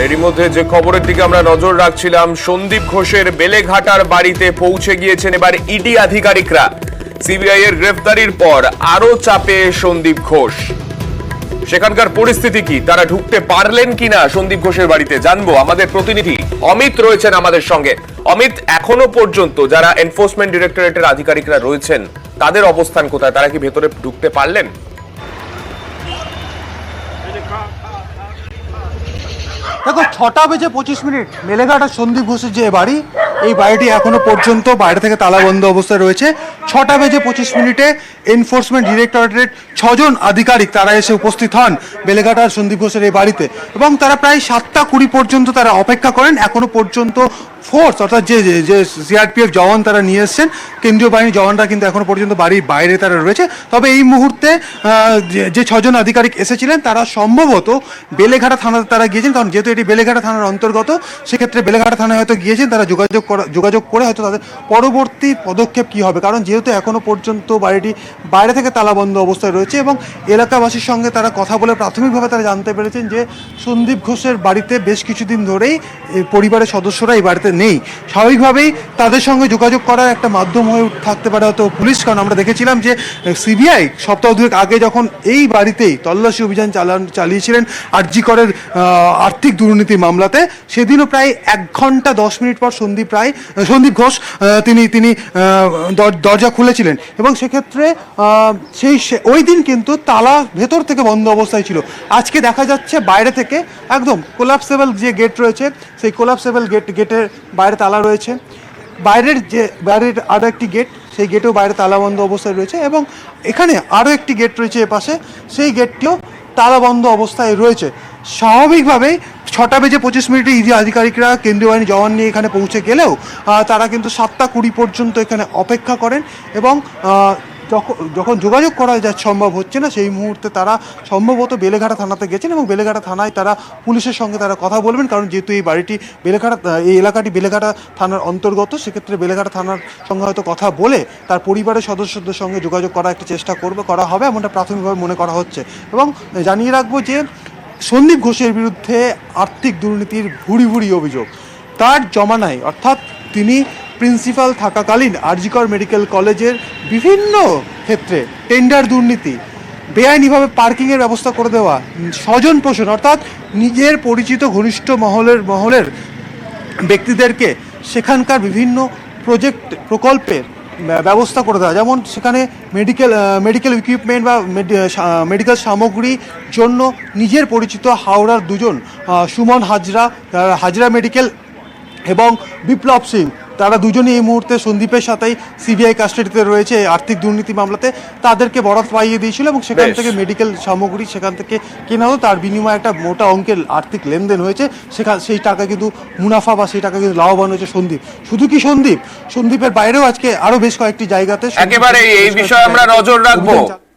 এরই মধ্যে যে খবরের দিকে আমরা নজর রাখছিলাম, সন্দীপ ঘোষের বেলেঘাটার বাড়িতে পৌঁছে গিয়েছেন এবার ইডি আধিকারিকরা। সিবিআই এর গ্রেফতারির পর আরো চাপে সন্দীপ ঘোষ। সেখানকার পরিস্থিতি কি, তারা ঢুকতে পারলেন কিনা সন্দীপ ঘোষের বাড়িতে, জানবো। আমাদের প্রতিনিধি অমিত রয়েছেন আমাদের সঙ্গে। অমিত, এখনো পর্যন্ত যারা এনফোর্সমেন্ট ডিরেক্টরেটের আধিকারিকরা রয়েছেন তাদের অবস্থান কোথায়? তারা কি ভেতরে ঢুকতে পারলেন? দেখো, 6:25 বেলেঘাটা সন্দীপ ঘোষের যে বাড়ি, এই বাড়িটি এখনো পর্যন্ত বাইরে থেকে তালাবন্ধ অবস্থায় রয়েছে। 6:25 এনফোর্সমেন্ট ডিরেক্টরেটের 6 জন আধিকারিক তারা এসে উপস্থিত হন বেলেঘাটার সন্দীপ ঘোষের এই বাড়িতে, এবং তারা প্রায় 7:20 পর্যন্ত তারা অপেক্ষা করেন। এখনো পর্যন্ত ফোর্স, অর্থাৎ যে সিআরপিএফ জওয়ান তারা নিয়ে এসছেন, কেন্দ্রীয় বাহিনীর জওয়ানরা কিন্তু এখনো পর্যন্ত বাড়ির বাইরে তারা রয়েছে। তবে এই মুহূর্তে যে 6 জন আধিকারিক এসেছিলেন তারা সম্ভবত বেলেঘাটা থানাতে তারা গিয়েছেন, কারণ যেহেতু এটি বেলেঘাটা থানার অন্তর্গত, সেক্ষেত্রে বেলেঘাটা থানায় হয়তো গিয়েছেন তারা যোগাযোগ করে হয়তো তাদের পরবর্তী পদক্ষেপ কী হবে, কারণ যেহেতু এখনো পর্যন্ত বাড়িটি বাইরে থেকে তালাবন্ধ অবস্থায় রয়েছে এবং এলাকাবাসীর সঙ্গে তারা কথা বলে প্রাথমিকভাবে তারা জানতে পেরেছেন যে সন্দীপ ঘোষের বাড়িতে বেশ কিছুদিন ধরেই পরিবারের সদস্যরা এই বাড়িতে নেই। স্বাভাবিকভাবেই তাদের সঙ্গে যোগাযোগ করার একটা মাধ্যম হয়ে থাকতে পারে হয়তো পুলিশ, কারণ আমরা দেখেছিলাম যে সিবিআই সপ্তাহ দুয়েক আগে যখন এই বাড়িতেই তল্লাশি অভিযান চালিয়েছিলেন আরজি করের আর্থিক দুর্নীতি মামলাতে, সেদিনও প্রায় 1 ঘন্টা 10 মিনিট পর সন্দীপ ঘোষ তিনি দরজা খুলেছিলেন, এবং সেক্ষেত্রে ওই দিন কিন্তু তালা ভেতর থেকে বন্ধ অবস্থায় ছিল। আজকে দেখা যাচ্ছে বাইরে থেকে একদম কোলাপসেবল যে গেট রয়েছে, সেই কোলাপসেবল গেটের বাইরে তালা রয়েছে। বাইরের আরও একটি গেট, সেই গেটেও বাইরে তালাবন্ধ অবস্থায় রয়েছে, এবং এখানে আরও একটি গেট রয়েছে এপাশে, সেই গেটটিও তালাবন্ধ অবস্থায় রয়েছে। স্বাভাবিকভাবেই 6:25 ইডি আধিকারিকরা কেন্দ্রীয় বাহিনী জওয়ান নিয়ে এখানে পৌঁছে গেলেও তারা কিন্তু 7:20 পর্যন্ত এখানে অপেক্ষা করেন, এবং যখন যোগাযোগ করা যা সম্ভব হচ্ছে না, সেই মুহূর্তে তারা সম্ভবত বেলেঘাটা থানাতে গেছেন, এবং বেলেঘাটা থানায় তারা পুলিশের সঙ্গে তারা কথা বলবেন, কারণ যেহেতু এই বাড়িটি এই এলাকাটি বেলেঘাটা থানার অন্তর্গত, সেক্ষেত্রে বেলেঘাটা থানার সঙ্গে হয়তো কথা বলে তার পরিবারের সদস্যদের সঙ্গে যোগাযোগ করার একটা চেষ্টা করা হবে, এমনটা প্রাথমিকভাবে মনে করা হচ্ছে। এবং জানিয়ে রাখবো যে সন্দীপ ঘোষের বিরুদ্ধে আর্থিক দুর্নীতির ভুরি অভিযোগ তার জমানায়, অর্থাৎ তিনি প্রিন্সিপাল থাকাকালীন আরজি কর মেডিকেল কলেজের বিভিন্ন ক্ষেত্রে টেন্ডার দুর্নীতি, বেআইনিভাবে পার্কিংয়ের ব্যবস্থা করে দেওয়া, স্বজন পোষণ, অর্থাৎ নিজের পরিচিত ঘনিষ্ঠ মহলের ব্যক্তিদেরকে সেখানকার বিভিন্ন প্রকল্পের ব্যবস্থা করে দেওয়া, যেমন সেখানে মেডিকেল ইকুইপমেন্ট বা মেডিকেল সামগ্রীর জন্য নিজের পরিচিত হাওড়ার 2 জন, সুমন হাজরা মেডিকেল এবং বিপ্লব সিং, তারা দুজনই এই মুহূর্তে সন্দীপের সাথেই সিবিআই কাস্টাডিতে রয়েছে আর্থিক দুর্নীতি মামলাতে। তাদেরকে বরাত পাইয়ে দিয়েছিল, এবং সেখান থেকে মেডিকেল সামগ্রী সেখান থেকে কেনা হতো, তার বিনিময়ে একটা মোটা অঙ্কের আর্থিক লেনদেন হয়েছে। সেই টাকা কিন্তু মুনাফা বা সেই টাকা কিন্তু লাভবান হয়েছে সন্দীপ। শুধু কি সন্দীপের বাইরেও আজকে আরও বেশ কয়েকটি জায়গাতে একেবারে এই বিষয়ে আমরা নজর রাখবো।